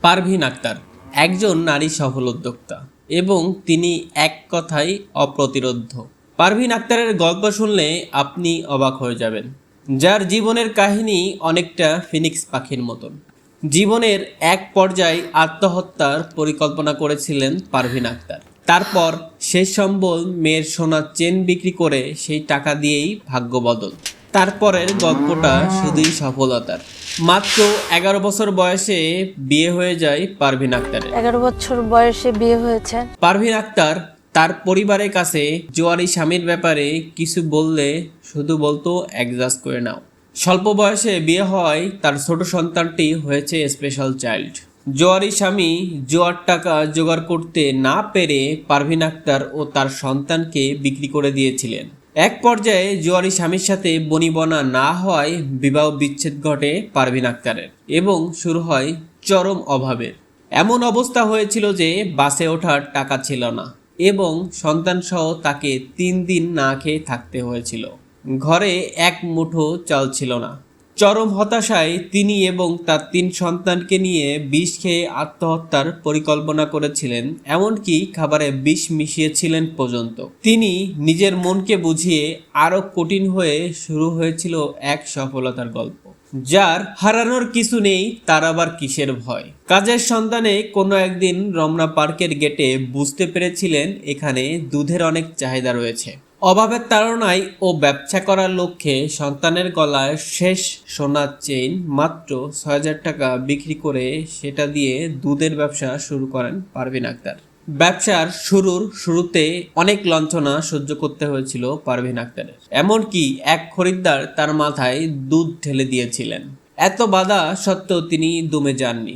পারভীন আক্তার একজন নারী সফল উদ্যোক্তা এবং তিনি এক কথায় অপ্রতিরোধ্য। পারভীন আক্তারের গল্প শুনলে আপনি অবাক হয়ে যাবেন, যার জীবনের কাহিনী অনেকটা ফিনিক্স পাখির মতন। জীবনের এক পর্যায়ে আত্মহত্যার পরিকল্পনা করেছিলেন পারভীন আক্তার। তারপর শেষ সম্বল মেয়ের সোনার চেন বিক্রি করে সেই টাকা দিয়েই ভাগ্য বদল। তারপরের গল্পটা শুধুই সফলতার। মাত্র 11 বছর বয়সে বিয়ে হয়ে যায় পারভীন আক্তারের। 11 বছর বয়সে বিয়ে হয়েছে। পারভীন আক্তার তার পরিবারের কাছে জোয়ারি স্বামীর ব্যাপারে কিছু বললে শুধু বলতো অ্যাডজাস্ট করে নাও। স্বল্প বয়সে বিয়ে হওয়ায় তার ছোট সন্তানটি হয়েছে স্পেশাল চাইল্ড। জোয়ারি স্বামী জোয়ার টাকা জোগাড় করতে না পেরে পারভীন আক্তার ও তার সন্তানকে বিক্রি করে দিয়েছিলেন। এক পর্যায়ে জোয়ারি স্বামীর সাথে বনিবনা না হওয়ায় বিবাহ বিচ্ছেদ ঘটে পারভীন আক্তারের এবং শুরু হয় চরম অভাবের। এমন অবস্থা হয়েছিল যে বাসে ওঠার টাকা ছিল না এবং সন্তানসহ তাকে 3 দিন না খেয়ে থাকতে হয়েছিল। ঘরে এক মুঠো চাল ছিল না। চরম হতাশায় তিনি এবং তার 3 সন্তানকে নিয়ে বিষ খেয়ে আত্মহত্যার পরিকল্পনা করেছিলেন, এমনকি খাবারে বিষ মিশিয়েছিলেন পর্যন্ত। তিনি নিজের মনকে বুঝিয়ে আরও কঠিন হয়ে শুরু হয়েছিল এক সফলতার গল্প। যার হারানোর কিছু নেই, তার আবার কিসের ভয়। কাজের সন্ধানে কোনো একদিন রমনা পার্কের গেটে বুঝতে পেরেছিলেন এখানে দুধের অনেক চাহিদা রয়েছে। অভাবের তাড়নায় ও ব্যবসা করার লক্ষ্যে সন্তানের গলায় শেষ সোনার চেইন মাত্র 6,000 টাকা বিক্রি করে সেটা দিয়ে দুধের ব্যবসা শুরু করেন পারভীন আক্তার। ব্যবসার শুরুতে অনেক লাঞ্ছনা সহ্য করতে হয়েছিল পারভীন আক্তারের। এমনকি এক খরিদ্দার তার মাথায় দুধ ঢেলে দিয়েছিলেন। এত বাধা সত্ত্বেও তিনি দমে যাননি।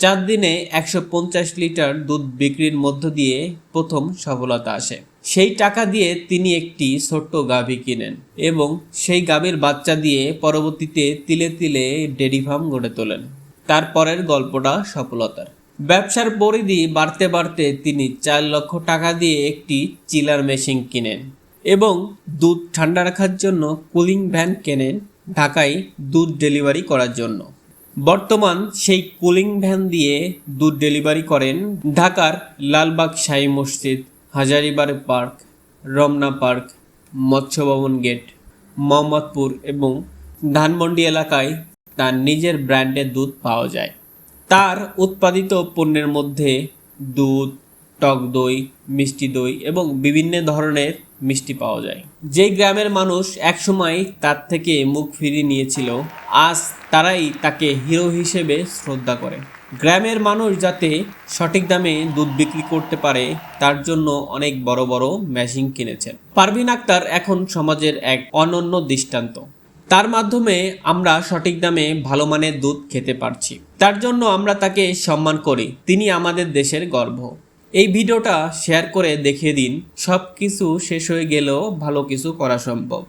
4 দিনে 150 লিটার দুধ বিক্রির মধ্য দিয়ে প্রথম সফলতা আসে। সেই টাকা দিয়ে তিনি একটি ছোট্ট গাভী কিনেন এবং সেই গাভীর বাচ্চা দিয়ে পরবর্তীতে তিলে তিলে ডেয়ারি ফার্ম গড়ে তোলেন। তারপরের গল্পটা সফলতার। ব্যবসার পরিধি বাড়তে বাড়তে তিনি 4 লক্ষ টাকা দিয়ে একটি চিলার মেশিন কিনেন এবং দুধ ঠান্ডা রাখার জন্য কুলিং ভ্যান কেনেন ঢাকায় দুধ ডেলিভারি করার জন্য। বর্তমান সেই কুলিং ভ্যান দিয়ে দুধ ডেলিভারি করেন ঢাকার লালবাগ শাহী মসজিদ, হাজারীবাগ পার্ক, রমনা পার্ক, মৎস্য ভবন গেট, মোহাম্মদপুর এবং ধানমন্ডি এলাকায় তার নিজের ব্র্যান্ডের দুধ পাওয়া যায়। তার উৎপাদিত পণ্যের মধ্যে দুধ, টক দই, মিষ্টি দই এবং বিভিন্ন ধরনের মিষ্টি পাওয়া যায়। যেই গ্রামের মানুষ একসময় তার থেকে মুখ ফিরিয়ে নিয়েছিল, আজ তারাই তাকে হিরো হিসেবে শ্রদ্ধা করে। গ্রামের মানুষ যাতে সঠিক দামে দুধ বিক্রি করতে পারে তার জন্য অনেক বড় বড় মেশিন কিনেছেন। পারভীন আক্তার এখন সমাজের এক অনন্য দৃষ্টান্ত। তার মাধ্যমে আমরা সঠিক দামে ভালো মানের দুধ খেতে পারছি। তার জন্য আমরা তাকে সম্মান করি। তিনি আমাদের দেশের গর্ব। এই ভিডিওটা শেয়ার করে দেখিয়ে দিন, সব কিছু শেষ হয়ে গেলেও ভালো কিছু করা সম্ভব।